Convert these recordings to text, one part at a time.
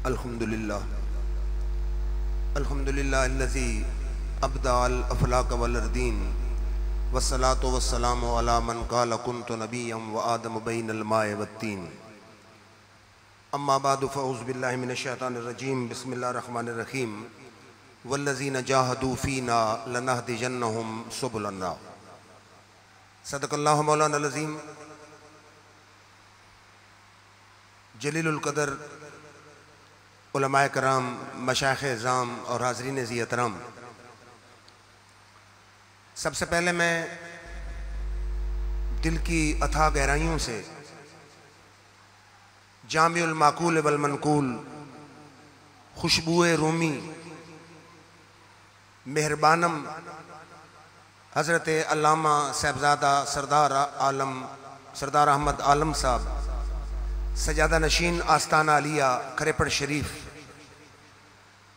अल्हम्दुलिल्लाह अल्हम्दुलिल्लाहिल्लज़ी अब्दाल अफलाक वल अर्दीन वस्सलातु वस्सलामु अला मन क़ाल कुन्तु नबिय्यन व आदम बैनल माए वत्तीन। अम्मा बादु फ़अऊज़ु बिल्लाहि मिनश शैतानिर रजीम। बिस्मिल्लाहिर रहमानिर रहीम। वल्लज़ीना जाहदू फ़ीना लनहदियन्नहुम सुबुलना। सदक़ल्लाहु मौलाना अज़ीम। जलीलुल क़दर उलमाए कराम, मशाइख़े इज़ाम और हाज़रीन ज़ी एहतराम, सबसे पहले मैं दिल की अथाह गहराइयों से जामिउल माक़ूल वल मनक़ूल, खुशबुए रूमी, मेहरबानम हज़रत अल्लामा साहिबज़ादा सरदार अहमद आलम साहब, सजादा नशीन आस्ताना अलिया खरेपड़ शरीफ,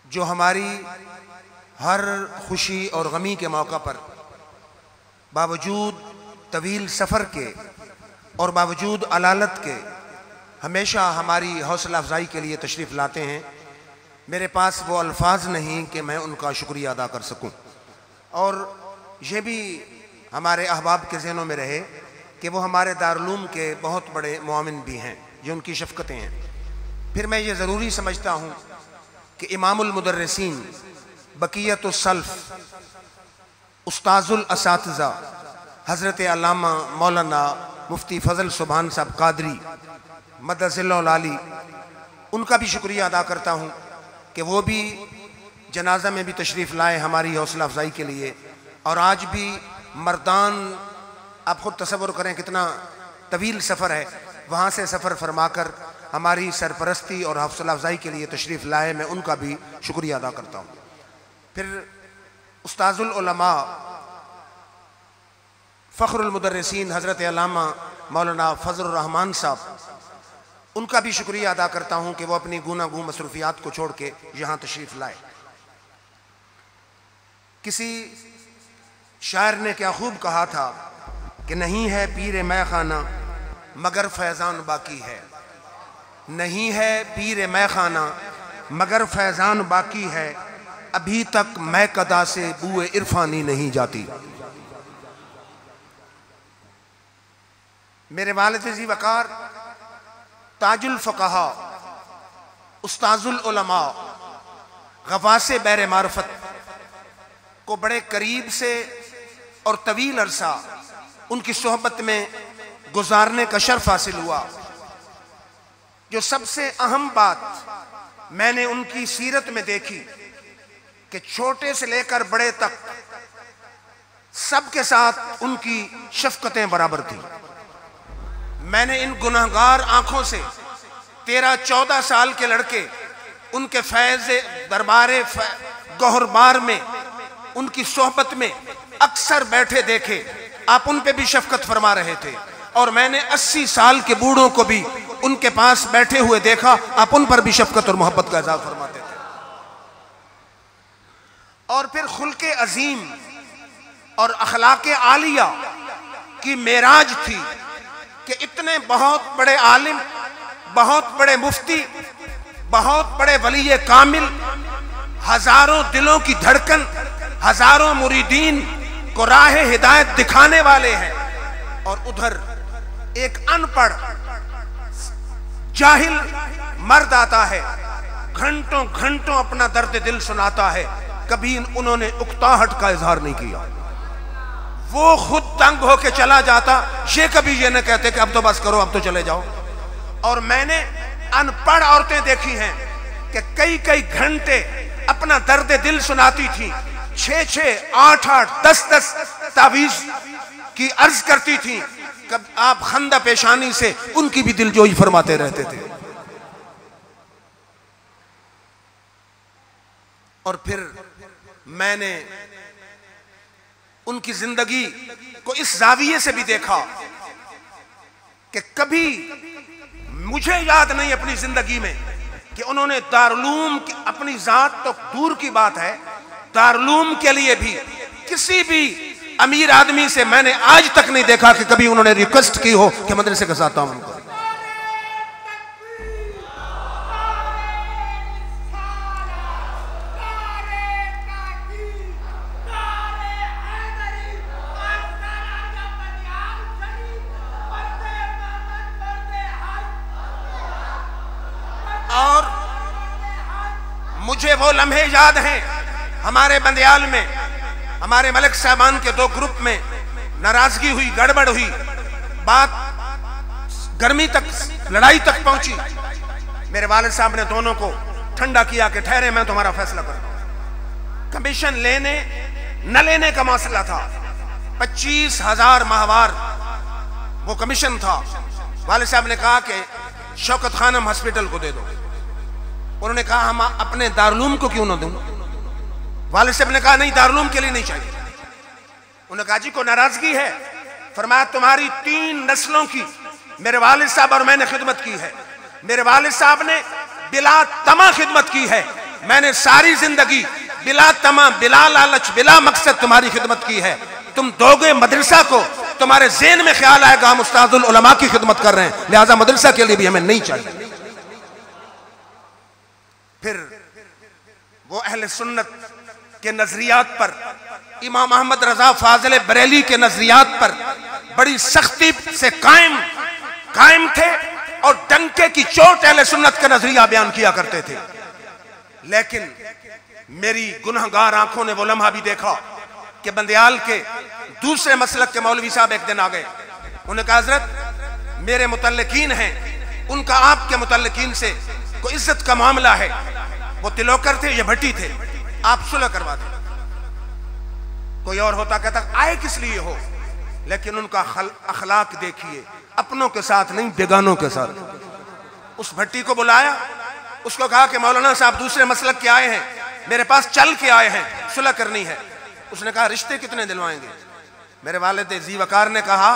जो हमारी हर खुशी और गमी के मौका पर बावजूद तवील सफ़र के और बावजूद अलालत के हमेशा हमारी हौसला अफजाई के लिए तशरीफ़ लाते हैं। मेरे पास वो अल्फाज नहीं कि मैं उनका शुक्रिया अदा कर सकूं। और ये भी हमारे अहबाब के ज़हनों में रहे कि वो हमारे दारुल के बहुत बड़े मुआमिन भी हैं, जो उनकी शफ़क़तें हैं। फिर मैं ये ज़रूरी समझता हूँ कि इमामुल मुदर्रिसीन, बक़ियतुस सल्फ़, उस्ताज़ुल असातिज़ा हज़रत अल्लामा मौलाना मुफ्ती फ़ज़ल सुभान साहब कादरी मदज़िल्लुल आली, उनका भी शुक्रिया अदा करता हूँ कि वो भी जनाजा में भी तशरीफ़ लाए हमारी हौसला अफजाई के लिए। और आज भी मर्दान, आप ख़ुद तसव्वुर करें कितना तवील सफ़र है, वहाँ से सफ़र फरमाकर हमारी सरपरस्ती और हौसला अफजाई के लिए तशरीफ़ लाए, मैं उनका भी शुक्रिया अदा करता हूँ। फिर उस्ताज़ुल उलमा फ़ख्रुल मुदर्रिसीन हज़रत अल्लामा मौलाना फ़ज़लुर रहमान साहब, उनका भी शुक्रिया अदा करता हूँ कि वो अपनी गूनागूं मसरूफ़ियात को छोड़ के यहाँ तशरीफ़ लाए। किसी शायर ने क्या खूब कहा था कि नहीं है पीर मैं खाना मगर फैज़ान बाकी है, नहीं है पीर मैं खाना मगर फैज़ान बाकी है, अभी तक मैं कदा से बुए इरफानी नहीं जाती। मेरे वालिद ज़ी वक़ार ताजुल फ़क़हा, उस्ताज़ुल उलमा, गवासे बैर मारफत को बड़े करीब से और तवील अरसा उनकी सोहबत में गुजारने का शर्फ हासिल हुआ। जो सबसे अहम बात मैंने उनकी सीरत में देखी कि छोटे से लेकर बड़े तक सबके साथ उनकी शफ़क़तें बराबर थी। मैंने इन गुनहगार आंखों से 13-14 साल के लड़के उनके फैज़ दरबारे गौहरबार में उनकी सोहबत में अक्सर बैठे देखे। आप उन पे भी शफ़क़त फरमा रहे थे। और मैंने 80 साल के बूढ़ों को भी उनके पास बैठे हुए देखा, आप उन पर भी शफ़क़त और मोहब्बत का इज़हार फरमाते थे। और फिर खुल्क़े अज़ीम और अखलाक़े आलिया की मेराज थी कि इतने बहुत बड़े आलिम, बहुत बड़े मुफ्ती, बहुत बड़े वली कामिल, हजारों दिलों की धड़कन, हजारों मुरीदीन को राह हिदायत दिखाने वाले हैं, और उधर एक अनपढ़ जाहिल मर्द आता है, घंटों घंटों अपना दर्द दिल सुनाता है, कभी उन्होंने उकताहट का इजहार नहीं किया। वो खुद तंग होके चला जाता, ये कभी ये न कहते कि अब तो बस करो, अब तो चले जाओ। और मैंने अनपढ़ औरतें देखी हैं कि कई कई घंटे अपना दर्द दिल सुनाती थी, 6-6, 8-8, 10-10 तावीज़ की अर्ज करती थी। कब आप खंदा पेशानी से उनकी भी दिलजोई फरमाते रहते थे। और फिर मैंने उनकी जिंदगी को इस जाविये से भी देखा कि कभी मुझे याद नहीं अपनी जिंदगी में कि उन्होंने दारुल की, अपनी जात तो दूर की बात है, दारुल के लिए भी किसी भी अमीर आदमी से मैंने आज तक नहीं देखा कि कभी उन्होंने रिक्वेस्ट की हो कि मदरसे का साथ उनको। मुझे वो लम्हे याद हैं, हमारे बंदियाल में हमारे मलिक साहबान के दो ग्रुप में नाराजगी हुई, गड़बड़ हुई, बात गर्मी तक, लड़ाई तक पहुंची। मेरे वालिद साहब ने दोनों को ठंडा किया कि ठहरे, मैं तुम्हारा फैसला करूं। कमीशन लेने न लेने का मसला था। 25,000 माहवार वो कमीशन था। वालिद साहब ने कहा कि शौकत खानम हॉस्पिटल को दे दो। उन्होंने कहा हम अपने दारुलूम को क्यों ना दूं? वालिद साहब ने कहा नहीं, दारुलूम के लिए नहीं चाहिए। उन्होंने कहा जी को नाराजगी है। फरमाया तुम्हारी 3 नस्लों की मेरे वालिद साहब और मैंने खिदमत की है। मेरे वालिद साहब ने बिला तमा खिदमत की है, मैंने सारी जिंदगी बिला तमा, बिला लालच, बिला मकसद तुम्हारी खिदमत की है। तुम दोगे मदरसा को, तुम्हारे ज़हन में ख्याल आएगा हम उस्तादुल उलमा की खिदमत कर रहे हैं, लिहाजा मदरसा के लिए भी हमें नहीं चाहिए। फिर वो अहले सुन्नत के नजरियात पर, इमाम अहमद रजा फाजिल बरेली के नजरियात पर बड़ी सख्ती से कायम थे और डंके की चोट अहले सुन्नत का नजरिया बयान किया करते थे। लेकिन मेरी गुनहगार आंखों ने वो लम्हा भी देखा कि बंदियाल के दूसरे मसलक के मौलवी साहब एक दिन आ गए। उन्होंने कहा हजरत मेरे मुतल्लिकीन हैं, उनका आपके मुतल्लिकीन से कोई इज्जत का मामला है। वो तिलोकर थे, ये भट्टी थे, आप सुलह करवा दें। कोई और होता कहता आए किस लिए हो, लेकिन उनका अखलाक देखिए, अपनों के साथ नहीं बेगानों के साथ। उस भट्टी को बुलाया, उसको कहा कि मौलाना साहब दूसरे मसलक के आए हैं, मेरे पास चल के आए हैं, सुलह करनी है। उसने कहा रिश्ते कितने दिलवाएंगे? मेरे वालिद जी वकार ने कहा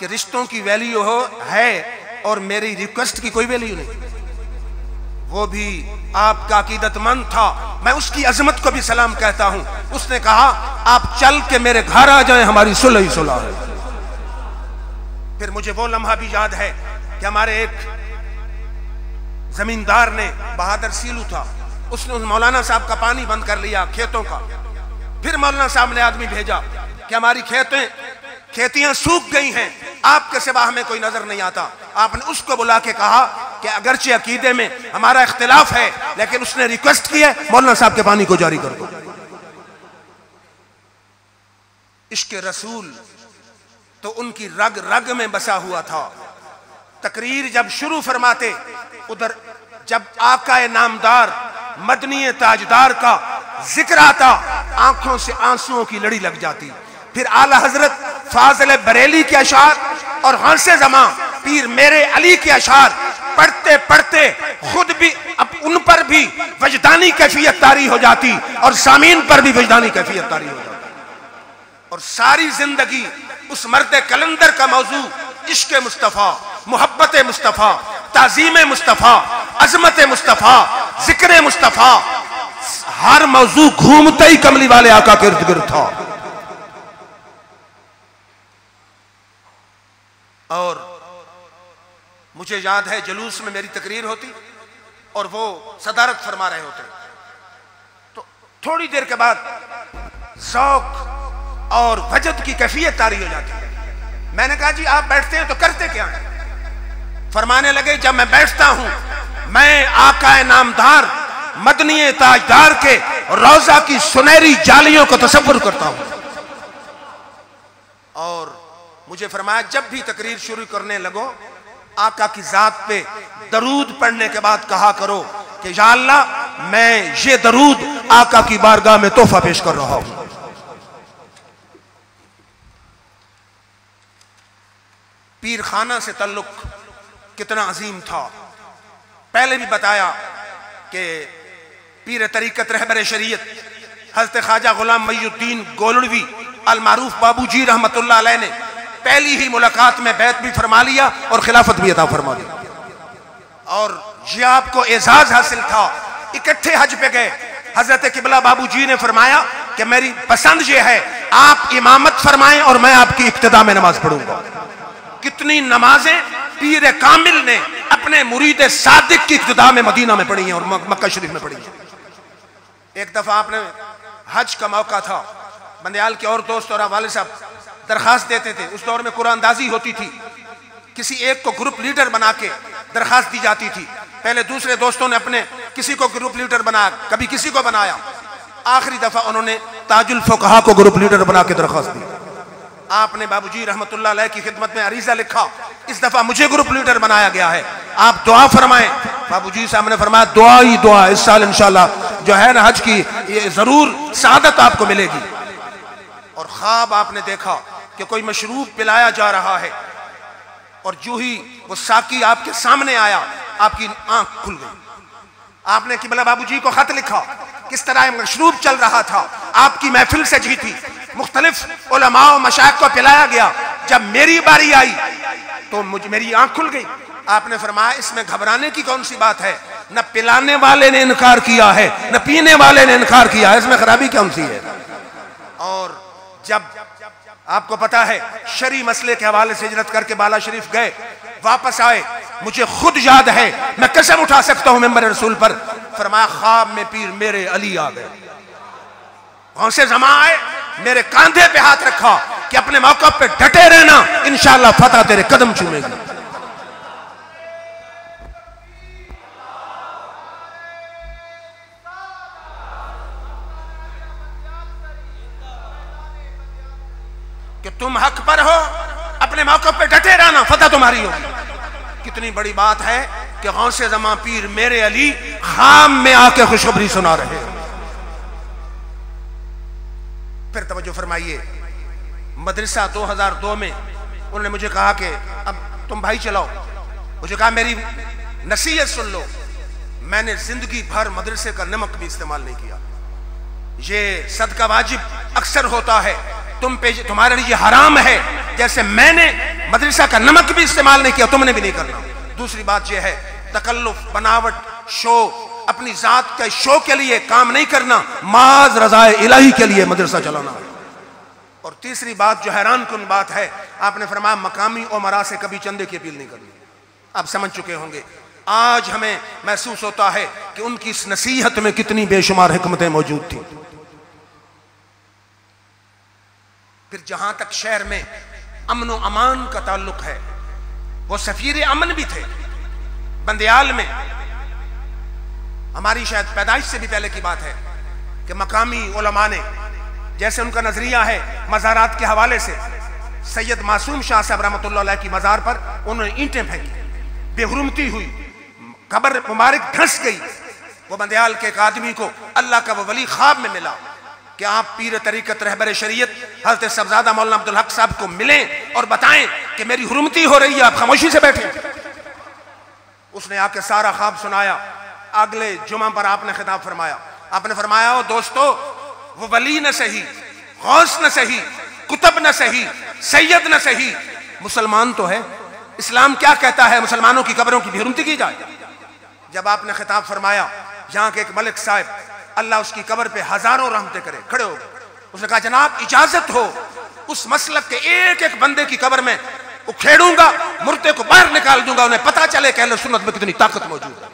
कि रिश्तों की वैल्यू है और मेरी रिक्वेस्ट की कोई वैल्यू नहीं। वो भी आपका अकीदतमंद था, मैं उसकी अजमत को भी सलाम कहता हूं। उसने कहा आप चल के मेरे घर आ जाएं, हमारी सुलह ही सुलह है। फिर मुझे वो लम्हा भी याद है कि हमारे एक जमींदार ने, बहादुर सीलू था, उसने उस मौलाना साहब का पानी बंद कर लिया खेतों का। फिर मौलाना साहब ने आदमी भेजा कि हमारी खेतियां सूख गई हैं, आपके सिवा हमें कोई नजर नहीं आता। आपने उसको बुला के कहा कि अगरचे अकीदे में हमारा इख्तिलाफ है, लेकिन उसने रिक्वेस्ट की है मौलाना साहब के पानी को जारी कर दो। इश्क रसूल तो उनकी रग रग में बसा हुआ था। तकरीर जब शुरू फरमाते, उधर जब आका नामदार मदनी ताजदार का जिक्र आता, आंखों से आंसुओं की लड़ी लग जाती। फिर आला हजरत फाजिल बरेली के अशार और हंसे जमा पीर मेरे अली के अशार पढ़ते पढ़ते खुद भी अब उन पर भी वजदानी कैफियत तारी हो जाती और सामीन पर भी वजदानी कैफियत तारी हो जाती। और सारी जिंदगी उस मर्द कलंदर का मौजू इश्क मुस्तफा, मोहब्बत मुस्तफा, ताजीम मुस्तफा, अजमत मुस्तफा, जिक्र मुस्तफा, हर मौजू घूमते ही कमली वाले आका के इर्द गिर्द था। और मुझे याद है जुलूस में मेरी तकरीर होती और वो सदारत फरमा रहे होते, तो थोड़ी देर के बाद शौक और वजद की कैफियत तारी हो जाती है। मैंने कहा जी आप बैठते हैं तो करते क्या हैं? फरमाने लगे जब मैं बैठता हूं मैं आका नामदार मदनी ताजदार के रोजा की सुनहरी जालियों को तसव्वुर करता हूं। और मुझे फरमाया जब भी तकरीर शुरू करने लगो आका की जात पे दरूद पढ़ने के बाद कहा करो कि या अल्लाह मैं ये दरूद आका की बारगाह में तोहफा पेश कर रहा हूं। पीर खाना से तल्लुक कितना अजीम था। पहले भी बताया कि पीर तरीकत रहबर शरीयत हज़रत ख्वाजा गुलाम मईउद्दीन गोलड़वी अल मारूफ बाबूजी रहमतुल्लाह अलैह ने पहली ही मुलाकात में बैत भी फरमा लिया और खिलाफत भी अता फरमा दी। और ये आपको एजाज हासिल था। इकट्ठे हज पे गए, हजरत किबला बाबूजी ने फरमाया कि मेरी पसंद ये है आप इमामत फरमाएं और मैं आपकी इक्तदा में नमाज पढ़ूंगा। कितनी नमाजें पीर कामिल ने अपने मुरीद सादिक की इक्तदा में मदीना में पढ़ी हैं और मक्का शरीफ में पढ़ी हैं। एक दफा आपने हज का मौका था, बंदियाल के और दोस्त और वाले साहब दरखास्त देते थे। उस दौर में कुरानदाजी होती थी, किसी एक को ग्रुप लीडर बना के दरखास्त दी जाती थी पहले दूसरे दोस्तों ने अपने किसी को ग्रुप लीडर बनाया, कभी किसी को बनाया। आखिरी दफा उन्होंने ताजुल फुकहा को ग्रुप लीडर बना के दरख्वास्त दी। आपने बाबूजी रहमतुल्लाह अलैह की खिदमत में अरीजा लिखा, इस दफा मुझे ग्रुप लीडर बनाया गया है, आप दुआ फरमाएं। बाबूजी साहब ने फरमाया दुआ ही दुआ, इस साल इंशाल्लाह जो है ना हज की ये जरूर सादत आपको मिलेगी। और ख्वाब आपने देखा कि कोई मशरूब पिलाया जा रहा है और जो ही वो साकी आपके सामने आया आपकी आंख खुल गई। आपने किबला बाबूजी को खत लिखा, किस तरह मशरूब चल रहा था, आपकी महफिल से जी थी, मुख्तलिफ उलमा और मशाइख को पिलाया गया। जब मेरी बारी आई तो मेरी आंख खुल गई। आपने फरमाया इसमें घबराने की कौन सी बात है, न पिलाने वाले ने इनकार किया है न पीने वाले ने इनकार किया है, इसमें खराबी कौन सी है। और जब आपको पता है शरी मसले के हवाले से हिजरत करके बाला शरीफ गए, वापस आए, मुझे खुद याद है, मैं कसम उठा सकता हूं मेंबर रसूल पर, फरमाया ख्वाब में पीर मेरे अली आ गए। कौन से जमा आए, मेरे कांधे पे हाथ रखा कि अपने मौके पे डटे रहना, इंशाअल्लाह फतह तेरे कदम चूमेगी। कि तुम हक पर हो, अपने मौके पे डटे रहना, फतह तुम्हारी होगी। कितनी बड़ी बात है कि गौसे ज़मा पीर मेरे अली खाम में आके खुशखबरी सुना रहे। फिर तवज्जो फरमाइए, मदरसा 2002 में उन्होंने मुझे कहा कि अब तुम भाई चलाओ। मुझे कहा मेरी नसीहत सुन लो, मैंने जिंदगी भर मदरसे का नमक भी इस्तेमाल नहीं किया। ये सदका वाजिब अक्सर होता है, तुम पे तुम्हारे लिए हराम है, जैसे मैंने मदरसा का नमक भी इस्तेमाल नहीं किया, तुमने भी नहीं करना। दूसरी बात यह है, तकल्लुफ, बनावट, शो, अपनी जात के शो के लिए काम नहीं करना, माज रज़ाए इलाही के लिए मदरसा चलाना। और तीसरी बात जो हैरान कुन बात है, आपने फरमाया मकामी उमरा से कभी चंदे की अपील नहीं करनी। आप समझ चुके होंगे, आज हमें महसूस होता है कि उनकी इस नसीहत में कितनी बेशुमार हिकमतें मौजूद थी। फिर जहां तक शहर में अमन व अमान का ताल्लुक है, वो सफीर अमन भी थे बंदियाल में। हमारी शायद पैदाइश से भी पहले की बात है कि मकामी उलमा ने, जैसे उनका नजरिया है मज़ारात के हवाले से, सैयद मासूम शाह साहब रहमतुल्लाह अलैह की मज़ार पर उन्होंने ईंटें फेंकी, बेहुरमती हुई, कब्र मुबारक धंस गई। वो बंदियाल के एक आदमी को अल्लाह का वो वली ख्वाब में मिला कि आप पीर तरीकत रहबर शरीयत हज़रत सबजादा मौलाना अब्दुल हक साहब को मिलें और बताएं कि मेरी हुर्मती हो रही है, आप खामोशी से बैठे। उसने आके सारा ख्वाब सुनाया। अगले जुमा पर आपने खिताब फरमाया, आपने फरमाया ओ दोस्तों, वो वली न सही, गौस न सही, कुतुब न सही, सैयद न सही, मुसलमान तो है। इस्लाम क्या कहता है, मुसलमानों की कब्रों की बेहुरमती की जाए। जब आपने खिताब फरमाया, यहाँ के एक मलिक साहब, अल्लाह उसकी कब्र पे हजारों रहमतें करे, खड़े हो गए। उसने कहा जनाब इजाजत हो, उस मसलक के एक एक बंदे की कब्र में उखेड़ूंगा, मुर्दे को बाहर निकाल दूंगा, उन्हें पता चले कि अहले सुन्नत में कितनी ताकत मौजूद है।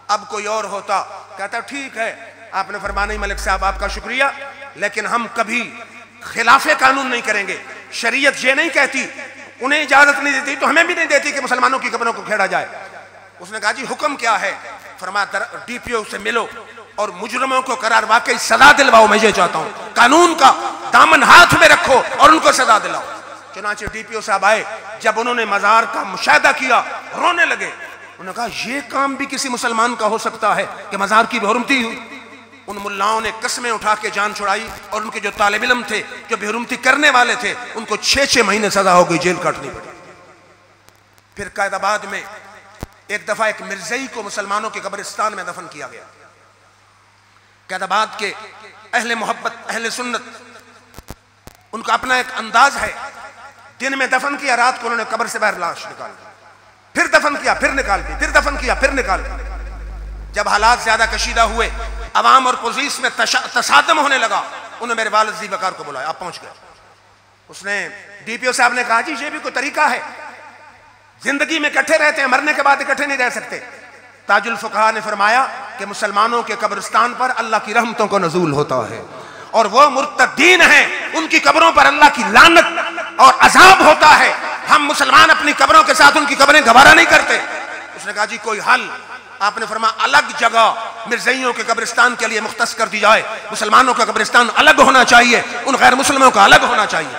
अब कोई और होता, कहता ठीक है, आपने फरमाया नहीं मलिक साहब आपका शुक्रिया, लेकिन हम कभी खिलाफे कानून नहीं करेंगे। शरीयत ये नहीं कहती, उन्हें इजाजत नहीं देती तो हमें भी नहीं देती कि मुसलमानों की कब्रों को खेड़ा जाए। उसने कहा जी हुक्म क्या है। फरमाया डीपीओ से मिलो और मुजरमों को करार वाकई सजा दिलवाओ, मैं ये चाहता हूं, कानून का दामन हाथ में रखो और उनको सजा दिलाओ। चुनाचे डीपीओ साहब आए, जब उन्होंने मजार का मुशाहिदा किया रोने लगे। उन्होंने कहा ये काम भी किसी मुसलमान का हो सकता है कि मजार की बेहुरमती हुई। उन मुल्लाओं ने कस्में उठा के जान छुड़ाई और उनके जो तालिब इल्म थे, जो बेहुरमती करने वाले थे, उनको 6-6 महीने सजा हो गई, जेल काटनी पड़ी। फिर कैदाबाद में एक दफा एक मिर्जई को मुसलमानों के कब्रिस्तान में दफन किया गया। कैदाबाद के अहले मोहब्बत, अहले सुन्नत, उनका अपना एक अंदाज है। दिन में दफन किया, रात को उन्होंने कब्र से बाहर लाश निकाल दी, फिर दफन किया, फिर निकाल दी, फिर दफन किया, फिर निकाल दी। जब हालात ज्यादा कशीदा हुए, अवाम और पुलिस में तसादम होने लगा, उन्होंने मेरे वालिद जी वकार को बुलाया, आप पहुंच गए। उसने डीपीओ साहब ने कहा जी ये भी कोई तरीका है, जिंदगी में इकट्ठे रहते हैं, मरने के बाद इकट्ठे नहीं रह सकते। ताजुल फुकहा ने फरमाया कि मुसलमानों के कब्रिस्तान पर अल्लाह की रहमतों का नज़ूल होता है और वो मुर्तदीन हैं, उनकी कब्रों पर अल्लाह की लानत और अजाब होता है। हम मुसलमान अपनी कब्रों के साथ उनकी कब्रें गवारा नहीं करते। उसने कहा जी कोई हल? आपने फरमाया अलग जगह मिर्ज़इयों के कब्रिस्तान के लिए मुख्तस कर दी जाए, मुसलमानों का कब्रिस्तान अलग होना चाहिए, उन गैर मुस्लिमों का अलग होना चाहिए।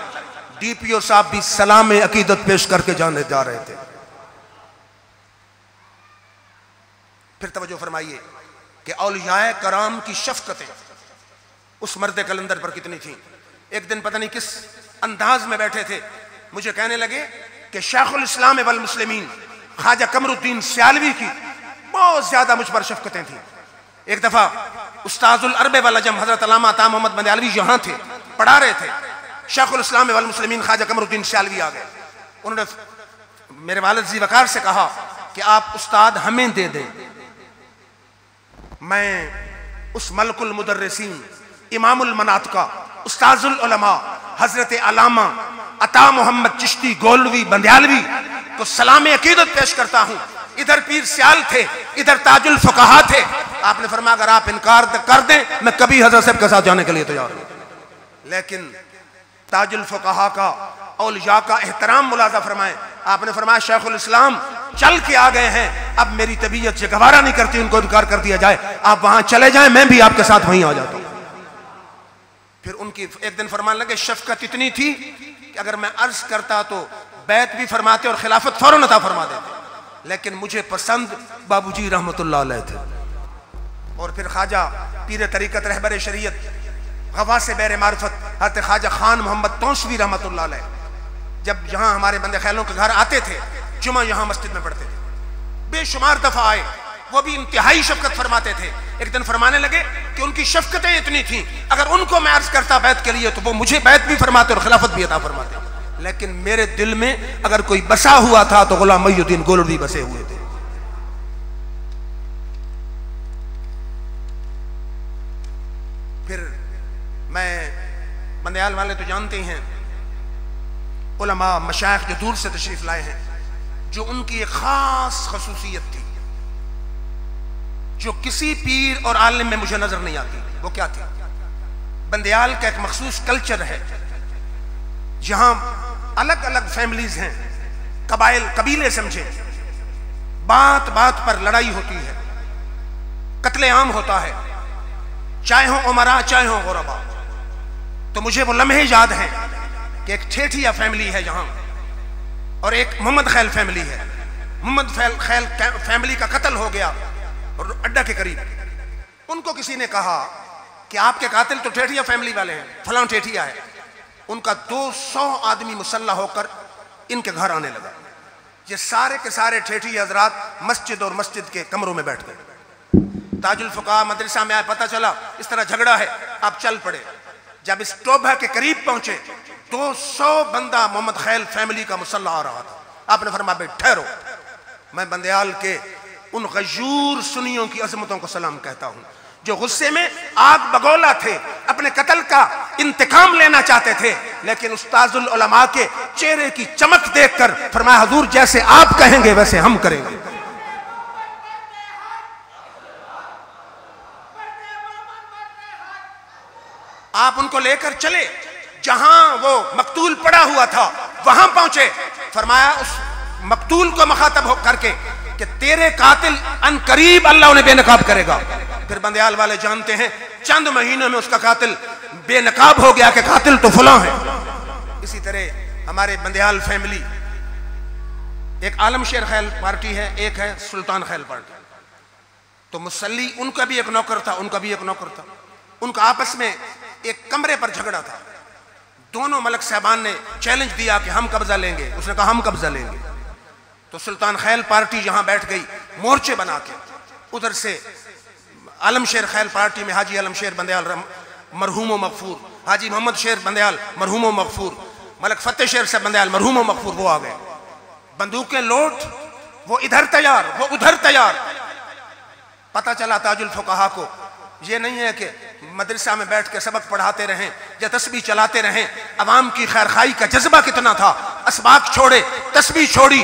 डीपीओ साहब भी सलाम अकीदत पेश करके जाने जा रहे थे। फिर तवज्जो फरमाइए कि औलियाए कराम की शफकतें उस मर्द कलंदर पर कितनी थी। एक दिन पता नहीं किस अंदाज में बैठे थे, मुझे कहने लगे कि शेखुल इस्लाम वल मुस्लिमीन ख्वाजा कमरुद्दीन सियालवी की बहुत ज्यादा मुझ पर शफकतें थी। एक दफा उस्ताजुल अरब वल अजम हजरत अल्लामा अता मोहम्मद बंदियालवी यहाँ थे, पढ़ा रहे थे। शेखुल इस्लाम वल मुस्लिमीन ख्वाजा कमरुद्दीन सियालवी आ गए। उन्होंने मेरे वालिद जी वकार से कहा कि आप उस्ताद हमें दे दें, मैं उस मलकुल मुदर्रिसीन इमामुल मनातका उस्ताजुल उलमा हजरत अल्लामा अता मोहम्मद चिश्ती गोलवी बंदियालवी को सलाम अकीदत पेश करता हूं। इधर पीर सियाल थे, इधर ताजुल फुकहा थे। आपने फरमाया अगर आप इनकार कर दें मैं कभी हजरत साहब के साथ जाने के लिए तैयार हूं। लेकिन ताजुल फुकहा का औलिया का एहतराम मुलाजा फरमाए। आपने फरमाया शेखुल इस्लाम चल के आ गए हैं, अब मेरी तबीयत से गवारा नहीं करती उनको इनकार कर दिया जाए, आप वहां चले जाएं, मैं भी आपके साथ वहीं आ जाता हूं। फिर उनकी एक दिन फरमान लगे शफकत इतनी थी कि अगर मैं अर्ज करता तो बैत भी फरमाते और खिलाफत फौरन अता फरमा देते, लेकिन मुझे पसंद बाबूजी रहमतुल्लाह अलैह थे। और फिर ख्वाजा पीर तरीकत रहबर शरीयत गवा से बैर मार्फत हज़रत ख्वाजा खान मोहम्मद तौसवी रहमतुल्लाह अलैह जब यहाँ हमारे बंदे ख्यालों के घर आते थे, जुमा यहाँ मस्जिद में पढ़ते थे, बेशुमार दफा आए, वो भी इंतहाई शफकत फरमाते थे। एक दिन फरमाने लगे कि उनकी शफकतें इतनी थी अगर उनको मैं अर्ज करता बैत के लिए तो वो मुझे बैत भी फरमाते और खिलाफत भी अता फरमाते, लेकिन मेरे दिल में अगर कोई बसा हुआ था तो गुलाम मुईनुद्दीन गोलवी बसे हुए थे। फिर मैं बंदयाल वाले तो जानते हैं उलमा मशाइख जो दूर से तशरीफ लाए हैं, जो उनकी एक खास खसूसियत थी जो किसी पीर और आलिम में मुझे नजर नहीं आती। वो क्या थी? बंदयाल का एक मखसूस कल्चर है जहां अलग अलग फैमिलीज हैं, कबाइल कबीले समझे, बात बात पर लड़ाई होती है, कत्लेआम होता है, चाहे हो उमरा चाहे हो गुरबा। तो मुझे वो लम्हे याद हैं कि एक ठेठिया फैमिली है जहां और एक मोहम्मद खैल फैमिली है। मोहम्मद खैल फैमिली का कत्ल हो गया और अड्डा के करीब उनको किसी ने कहा कि आपके कातिल तो ठेठिया फैमिली वाले हैं, फलां ठेठिया है। उनका 200 आदमी मुसल्ला होकर इनके घर आने लगा। ये सारे के सारे ठेठी हजरात मस्जिद और मस्जिद के कमरों में बैठ गए। ताजुल फुक़हा मदरसा में आए, पता चला इस तरह झगड़ा है, आप चल पड़े। जब इस टोभा के करीब पहुंचे 200 बंदा मोहम्मद खैल फैमिली का मुसल्ला आ रहा था। आपने फरमाया भाई ठहरो, मैं बंदयाल के उन गजूर सुनियों की अजमतों को सलाम कहता हूं जो गुस्से में आग बगोला थे, अपने कत्ल का इंतकाम लेना चाहते थे, लेकिन उस्ताजुल उलमा के चेहरे की चमक देखकर फरमाया हुजूर जैसे आप कहेंगे वैसे हम करेंगे। आप उनको लेकर चले, जहां वो मकतूल पड़ा हुआ था वहां पहुंचे। फरमाया उस मकतूल को मुखातब हो करके कि तेरे कातिल अन करीब अल्लाह उन्हें बेनकाब करेगा। फिर बंदयाल वाले जानते हैं चंद महीनों में उसका कातिल बेनकाब हो गया कि कातिल तो फलां है। इसी तरह हमारे बंदयाल फैमिली, एक आलमशेर खैल पार्टी है, एक है सुल्तान खैल पार्टी। तो मुसल्ली उनका भी एक नौकर था, उनका भी एक नौकर था। उनका आपस में एक कमरे पर झगड़ा था। दोनों मलक साहबान ने चैलेंज दिया कि हम कब्जा लेंगे, उसने कहा हम कब्जा लेंगे। तो सुल्तान खैल पार्टी यहां बैठ गई मोर्चे बना के। उधर से आलमशेर खैल पार्टी में हाजी आलमशेर बंदयाल मरहूम मगफूर, हाजी मोहम्मद शेर बंदयाल मरहूम मगफूर, मलक फतेह शेर से बंदयाल मरहूम मगफूर, वो आ गए। बंदूकें लोड, वो इधर तैयार वो उधर तैयार। पता चला ताजुल फुक़हा को ये नहीं है कि मदरसा में बैठ के सबक पढ़ाते रहें या तस्बीह चलाते रहें, अवाम की खैरखाई का जज्बा कितना था। असबाक छोड़े, तस्बीह छोड़ी,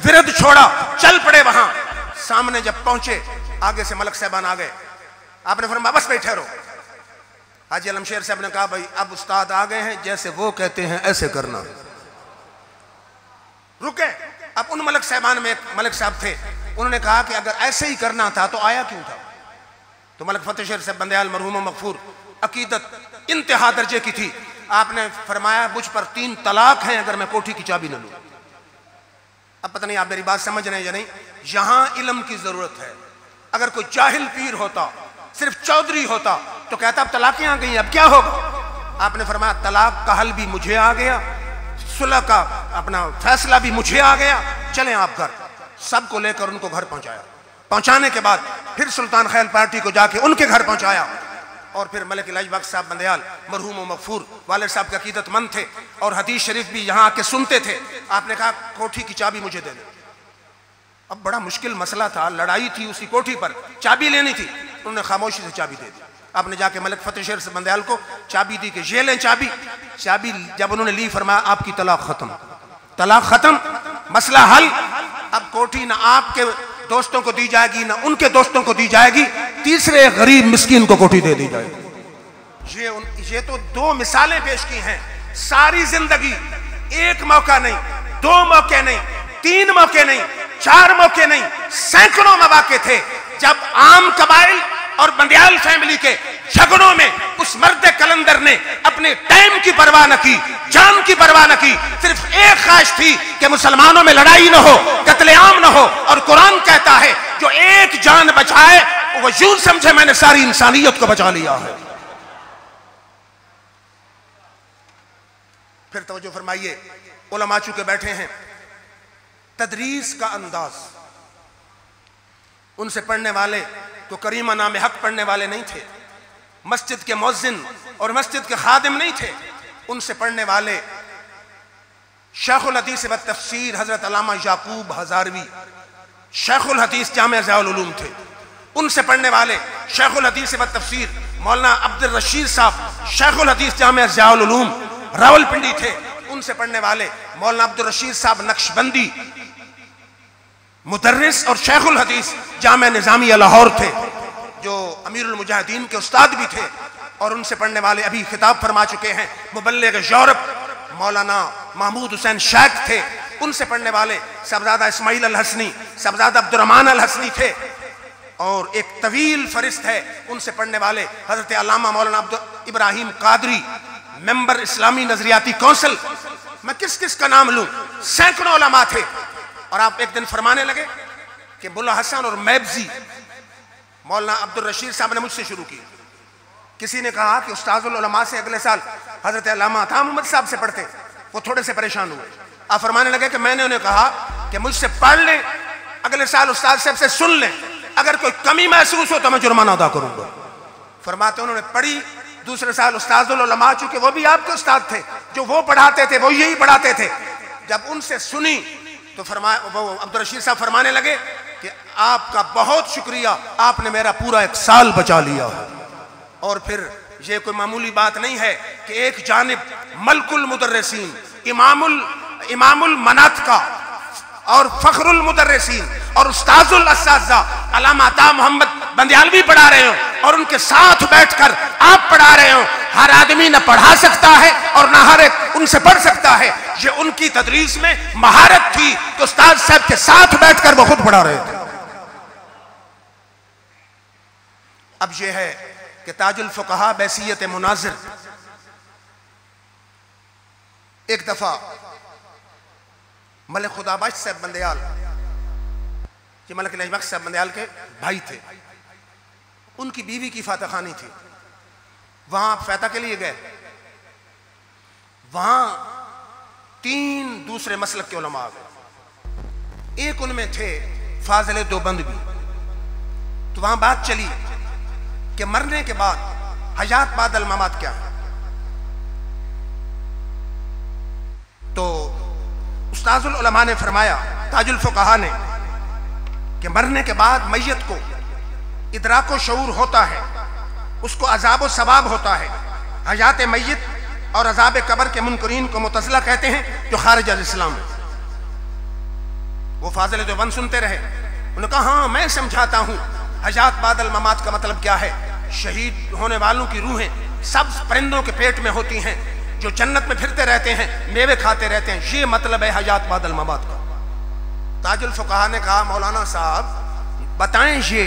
विरद छोड़ा, चल पड़े। वहां सामने जब पहुंचे आगे से मलक साहबान आ गए। आपने फरमाया बस भाई ठहरो। हाजी आलमशेर साहब ने कहा भाई अब उस्ताद आ गए हैं, जैसे वो कहते हैं ऐसे करना। रुके, अब उन मलक साहबान में एक मलक साहब थे, उन्होंने कहा कि अगर ऐसे ही करना था तो आया क्यों था। तो मलक फतेह शेर साहब बंदयाल मरहूम मगफूर, अकीदत इंतहा दर्जे की थी। आपने फरमाया मुझ पर 3 तलाक हैं अगर मैं कोठी की चाबी न लूं। अब पता नहीं आप मेरी बात समझ रहे हैं या नहीं। यहां इल्म की जरूरत है। अगर कोई जाहिल पीर होता, सिर्फ चौधरी होता, तो कहता अब तलाकें आ गई, अब क्या होगा। आपने फरमाया तलाक का हल भी मुझे आ गया, सुलह का अपना फैसला भी मुझे आ गया, चलें आप घर। सबको लेकर उनको घर पहुंचाया। पहुंचाने के बाद फिर सुल्तान खैल पार्टी को जाके उनके घर पहुंचाया। और फिर मलिक इलाज बख्श साहब बंदयाल मरहूम व मगफूर वालिद साहब के अकीदतमंद थे और हदीस शरीफ भी यहाँ आके सुनते थे। आपने कहा कोठी की चाबी मुझे दे दे। अब बड़ा मुश्किल मसला था, लड़ाई थी उसी कोठी पर, चाबी लेनी थी। उन्होंने खामोशी से चाबी दे दी। आपने जाके मलिक फतेह शेर से बंदयाल को चाबी दी कि ये लें चाबी। चाबी जब उन्होंने ली, फरमाया आपकी तलाक खत्म, तलाक खत्म, मसला हल। अब कोठी ना आपके दोस्तों को दी जाएगी ना उनके दोस्तों को दी जाएगी, तीसरे गरीब मिस्कीन को कोठी दे दी जाएगी। ये तो 2 मिसालें पेश की हैं। सारी जिंदगी एक मौका नहीं, 2 मौके नहीं, 3 मौके नहीं, 4 मौके नहीं, सैकड़ों मौके थे जब आम कबाइल और बंदयाल फैमिली के झगड़ों में उस मर्द कलंदर ने अपने टाइम की परवाह न की, जान की परवाह न की। सिर्फ एक ख्वाहिश थी कि मुसलमानों में लड़ाई न हो, कत्लेआम न हो। और कुरान कहता है जो एक जान बचाए वो यूं समझे मैंने सारी इंसानियत को बचा लिया है। फिर तवज्जो फरमाइए, उलमा चुके बैठे हैं, तदरीस का अंदाज, उनसे पढ़ने वाले तो करीमा नाम हक पढ़ने वाले नहीं थे, मस्जिद के मुअज्जिन और मस्जिद के खादिम नहीं थे। उनसे पढ़ने वाले शेखुल हदीस व तफसीर हजरत अल्लामा याकूब हजारवी शेखुल हदीस जामिया ज़ियाउल उलूम थे। उनसे पढ़ने वाले शेखुल हदीस व तफसीर मौलाना अब्दुल रशीद साहब शेखुल हदीस जामिया ज़ियाउल उलूम रावलपिंडी थे। उनसे पढ़ने वाले मौलाना अब्दुल रशीद साहब नक्शबंदी मुदर्रिस और शेखुल हदीस जामिया निज़ामिया लाहौर थे, जो अमीरुल मुजाहिदीन के उस्ताद भी थे। और उनसे पढ़ने वाले अभी खिताब फरमा चुके हैं मुबल्लिग यूरोप मौलाना महमूद हुसैन शेख थे। उनसे पढ़ने वाले साहबजादा इस्माइल अल हसनी, साहबजादा अब्दुर्रहमान अल हसनी थे। और एक तवील फरिस्त है, उनसे पढ़ने वाले हजरत अल्लामा मौलाना अब्दुल इब्राहिम कादरी, मेंबर इस्लामी नजरियाती काउंसिल। मैं किस किस का नाम लूं, सैकड़ों उलमा थे। और आप एक दिन फरमाने लगे कि बुल्ला हसन और मैबजी मौलाना अब्दुल रशीद साहब ने मुझसे शुरू की। किसी ने कहा कि उस्ताजुल उलमा से अगले साल हजरत अल्लामा अता मोहम्मद साहब से पढ़ते, वो थोड़े से परेशान हुए। आप फरमाने लगे कि मैंने उन्हें कहा कि मुझसे पढ़ लें, अगले साल उस्ताद साहब से सुन लें, अगर कोई कमी महसूस हो तो मैं जुर्माना अदा करूंगा। फरमाते उन्होंने पढ़ी, दूसरे साल उस्ताजुल उलमा, चूंकि वो भी आपके उस्ताद थे, जो वो पढ़ाते थे वो यही पढ़ाते थे। जब उनसे सुनी तो अब्दुल रशीद साहब फरमाने लगे कि आपका बहुत शुक्रिया, आपने मेरा पूरा 1 साल बचा लिया। और फिर ये कोई मामूली बात नहीं है कि एक जानिब मलकुल मुदर्रिसीन, इमामुल मनात का और फखरुल मुदर्रिसीन और उस्ताजुल असातिज़ा अल्लामा अता मोहम्मद बंदयालवी पढ़ा रहे हो और उनके साथ बैठकर आप पढ़ा रहे हो। हर आदमी न पढ़ा सकता है और न हर एक उनसे पढ़ सकता है। ये उनकी तदरीस में महारत थी तो उस्ताद साहब के साथ बैठकर वो खुद पढ़ा रहे थे। अब यह है कि ताजुल फुक़हा बैसियत मुनाज़िर। एक दफा मलिक खुदाबख्श साहब बंदयाल, ये मलिक इलाज बख्श साहब बंदयाल के भाई थे, उनकी बीवी की फातह खानी थी। वहां फैता के लिए गए। वहां 3 दूसरे मसलक के उलमा आ गए। एक उनमें थे फाजिल देवबंदी। तो वहां बात चली कि मरने के बाद हयात बादल ममात क्या है। तो उस्ताजुल उलमा ने फरमाया, ताजुल फुक़हा ने, कि मरने के बाद मैयत को इदराको शऊर होता है, उसको अजाब व सवाब होता है। हयात मैयत और अजाब कब्र के मुनकरीन को मुतज़िला कहते हैं, जो खारिज अल इस्लाम है। वो फाजिल देवबंद सुनते रहे। उन्होंने कहा हाँ मैं समझाता हूँ, हयात बादल ममात का मतलब क्या है। शहीद होने वालों की रूहें सब परिंदों के पेट में होती हैं, जो जन्नत में फिरते रहते हैं, मेवे खाते रहते हैं। ये मतलब है हयात बादल ममात का। ताजुल फुक़हा ने कहा, मौलाना साहब बताएं ये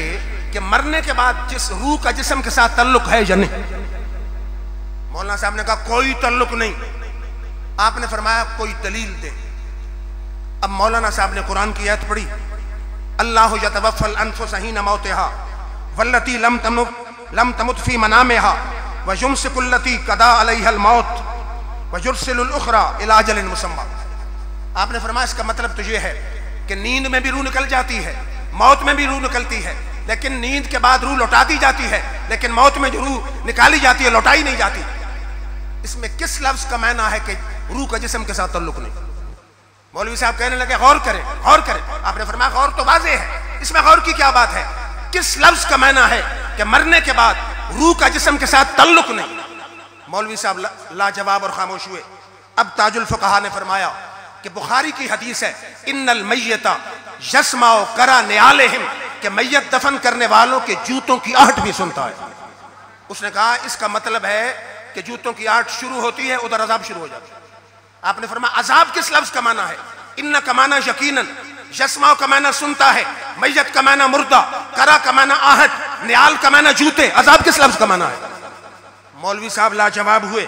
कि मरने के बाद जिस रूह का जिस्म के साथ तल्लुक है या नहीं। मौलाना साहब ने कहा कोई तल्लुक नहीं। आपने फरमाया कोई दलील दे। अब मौलाना साहब ने कुरान की आयत पढ़ी, अल्लाहु यतवफ़्फ़ल अनफुसहीन मौतिहा वल्लती लम तमुत फी मनामिहा व युमसिकुल्लती कदा अलैहल मौत व युरसिलुल उखरा इला अजलिन मुसम्मा। आपने फरमाया इसका मतलब तो ये है कि नींद में भी रूह निकल जाती है, मौत में भी रूह निकलती है, लेकिन नींद के बाद रूह लौटा दी जाती है, लेकिन मौत में जो रूह निकाली जाती है लौटाई नहीं जाती। इसमें किस लफ्ज का मायना है कि रूह का जिस्म के साथ तल्लुक नहीं? मौलवी साहब कहने लगे गौर करें, गौर करें। आपने फरमाया गौर तो वाज़ेह है, इसमें गौर की क्या बात है? किस लफ्ज का मायना है कि मरने के बाद रूह का जिस्म के साथ तल्लुक नहीं? मौलवी साहब लाजवाब और खामोश हुए। अब ताजुल फुक़हा ने फरमाया कि बुखारी की हदीस है, इन्नल मय्यता यस्माउ करा नियालिहिम, कि मैयत दफन करने वालों के जूतों की आहट भी सुनता है। उसने कहा इसका मतलब है कि जूतों की आहट शुरू होती है, उधर अजाब शुरू हो जाता है। आपने फरमाया अजाब किस लफ्ज का माना है? इन्ना का माना यकीनन, यस्माउ का माना सुनता है, मैयत का माना मुर्दा, करा का माना आहट, नियाल का माना जूते, अजाब किस लफ्ज का माना है? मौलवी साहब लाजवाब हुए,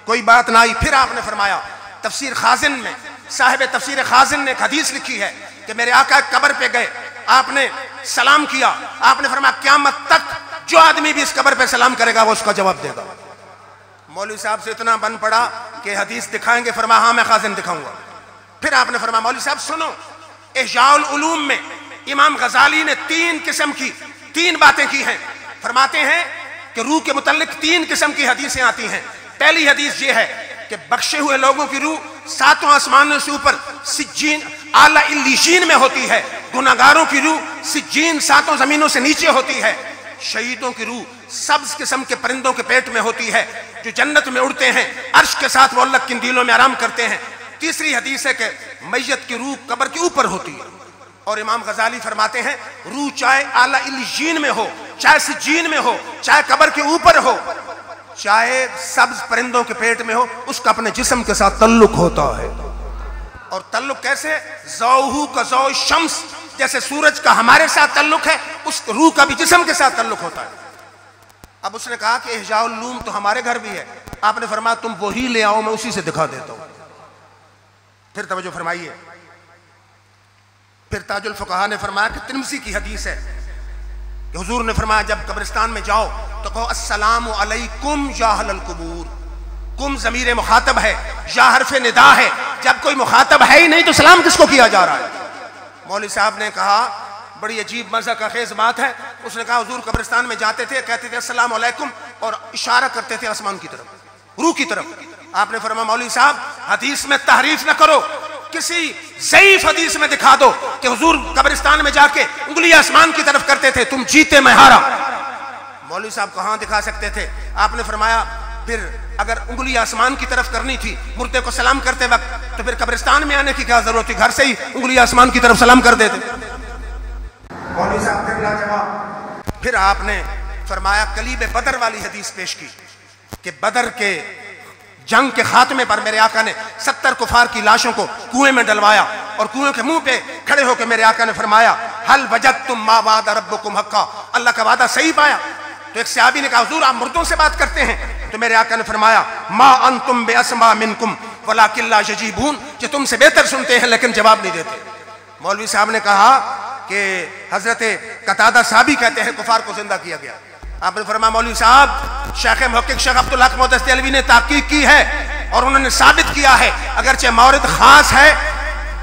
कोई बात ना आई। फिर आपने फरमाया, तफसीर खाजिन में साहिब तफसीर खाजिन ने एक हदीस लिखी है कि मेरे आका कब्र पे गए, आपने सलाम किया, आपने फरमाया क़यामत तक जो आदमी भी इस कब्र पे सलाम करेगा वो उसका जवाब देगा। मौलवी साहब से इतना बन पड़ा कि हदीस दिखाएंगे, फरमाया हाँ मैं खाजिन दिखाऊंगा। फिर आपने फरमाया मौलवी साहब सुनो, इहयाउल उलूम में इमाम गजाली ने तीन बातें की हैं। फरमाते हैं कि रूह के मुतल्लिक 3 किस्म की हदीसें आती हैं। पहली हदीस ये है कि बख्शे हुए लोगों की रूह 7 आसमानों से ऊपर सिज्जीन आला इल्लीशीन में होती है, गुनाहगारों की रूह सिज्जीन 7 जमीनों से नीचे होती है, शहीदों की रूह सब्ज किस्म के परिंदों के पेट में होती है जो जन्नत में उड़ते हैं, अर्श के साथ वो अल्लाह के दिलों में आराम करते हैं। तीसरी हदीस है कि मैयत की रूह कब्र के ऊपर होती है। और इमाम गजाली फरमाते हैं रूह चाहे आला इल्लीशीन में हो, चाहे सिज्जीन में हो, चाहे कब्र के ऊपर हो, चाहे सब्ज परिंदों के पेट में हो, उसका अपने जिस्म के साथ तल्लुक होता है। और तल्लुक कैसे? ज़ौहू का ज़ौ शम्स, जैसे सूरज का हमारे साथ तल्लुक है, उस रूह का भी जिस्म के साथ तल्लुक होता है। अब उसने कहा कि इहयाउल उलूम तो हमारे घर भी है। आपने फरमाया तुम वही ले आओ, मैं उसी से दिखा देता हूं। फिर तवज्जो फरमाइए, फिर ताजुल फुक़हा ने फरमाया कि तिर्मिज़ी की हदीस है कि हुजूर ने फरमाया जब कब्रिस्तान में जाओ तो कहो अस्सलामु अलैकुम या अहलल कुबूर। कुम ज़मीर मुखातब है, या हरफ निदा है। जब कोई मुखातब है ही नहीं तो सलाम किसको किया जा रहा है? मौलवी साहब ने कहा बड़ी अजीब मज़ा का खेज बात है। उसने कहा हुजूर कब्रिस्तान में जाते थे, कहते थे अस्सलामु अलैकुम और इशारा करते थे आसमान की तरफ, रूह की तरफ। आपने फरमाया मौलवी साहब हदीस में तहरीफ न करो, किसी ज़ईफ हदीस में दिखा दो कि हुजूर कब्रिस्तान में जाके उंगली आसमान की तरफ करते थे, तुम जीते मैं हारा। मौलवी साहब कहाँ दिखा सकते थे? आपने फरमाया फिर अगर उंगली आसमान की तरफ करनी थी मुर्दे को सलाम करते वक्त, तो फिर कब्रिस्तान में आने की क्या जरूरत थी? घर से ही उंगली आसमान की तरफ सलाम कर देते। मौलवी साहब फिर लाजवाब। फिर आपने फरमाया कलीब बदर वाली हदीस पेश की कि बदर के जंग के खात्मे पर मेरे आका ने 70 कुफार की लाशों को कुएं में डलवाया और कुएं के मुंह पे खड़े होकर मेरे आका ने फरमाया हल वजदतुम मा वादा रब्बुकुम हक्का, अल्लाह का वादा सही पाया? तो एक सहाबी ने कहा हुजूर आप मुर्दों से बात करते हैं? तो मेरे आका ने फरमाया मा अंतुम बेअस्मा मिनकुम वलाकिन ला यजीबून, जो तुमसे बेहतर सुनते हैं लेकिन जवाब नहीं देते। मौलवी साहब ने कहा कि हजरत कतादा साहबी कहते हैं कुफार को जिंदा किया गया। आपने फरमाया मौलवी साहब शेख मुहक्किक शेख अब्दुल हक मोहतसिब देहलवी ने तहकीक की है और उन्होंने साबित किया है अगरचे मौरिद खास है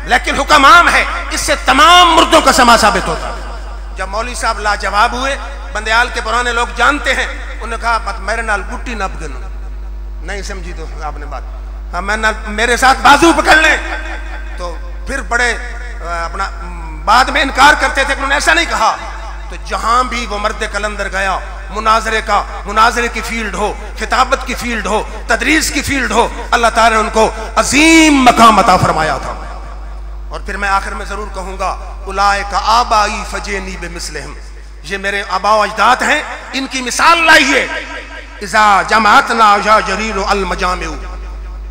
लेकिन हुक्म आम है, इससे तमाम मुर्दों का समा साबित होता है। जब मौलवी साहब लाजवाब हुए, बंदयाल के पुराने लोग जानते हैं, उन्होंने कहा मत मेरे नाल गुट्टी नप गिनो। नहीं समझी तो आपने बात? हाँ मैं मेरे साथ बाजू पकड़ लें। तो फिर बड़े अपना बाद में इनकार करते थे, उन्होंने ऐसा नहीं कहा। तो जहां भी वो मर्द कलंदर गया, मुनाजरे की फील्ड हो, खिताबत की फील्ड हो, तदरीस की फील्ड हो, अल्लाह ताला ने उनको अजीम मकाम अता फरमाया था। और फिर मैं आखिर में जरूर कहूंगा उलाइका आबाई फजेनी बेमिस्लिहिम, ये मेरे आबा अजदाद हैं, इनकी मिसाल लाइए। इज़ा जमाअतना या जरीर अल मजामिउ,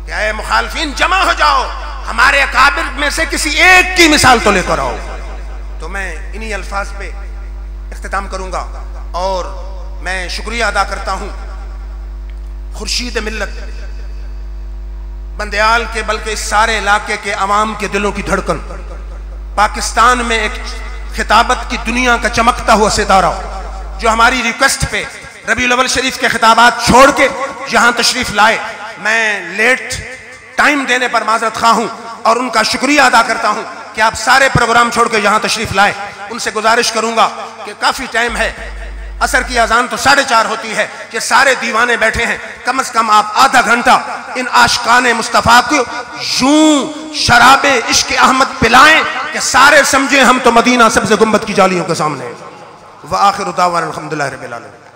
क्या मुखालफिन जमा हो जाओ, हमारे अकाबिर में से किसी एक की मिसाल तो लेकर आओ। तो मैं इन्हीं अल्फाज पे इख्तिताम करूंगा और मैं शुक्रिया अदा करता हूं खुर्शीद मिल्लत बंदयाल के, बल्कि इस सारे इलाके के अवाम के दिलों की धड़कन, पाकिस्तान में एक खिताबत की दुनिया का चमकता हुआ सितारा, जो हमारी रिक्वेस्ट पे रबीउल अव्वल शरीफ के खिताबात छोड़ के यहां तशरीफ लाए। मैं लेट टाइम देने पर माजरत खा हूं और उनका शुक्रिया अदा करता हूं कि आप सारे प्रोग्राम छोड़ के यहां तशरीफ लाए। उनसे गुजारिश करूंगा कि काफी टाइम है, असर की अजान तो 4:30 होती है, कि सारे दीवाने बैठे हैं, कम से कम आप आधा घंटा इन आशिकाने मुस्तफा को यूं शराबे इश्क अहमद पिलाएं कि सारे समझें हम तो मदीना सब्ज़ गुंबद की जालियों के सामने। व आखिर दावाना अल्हम्दुलिल्लाहि रब्बिल आलमीन।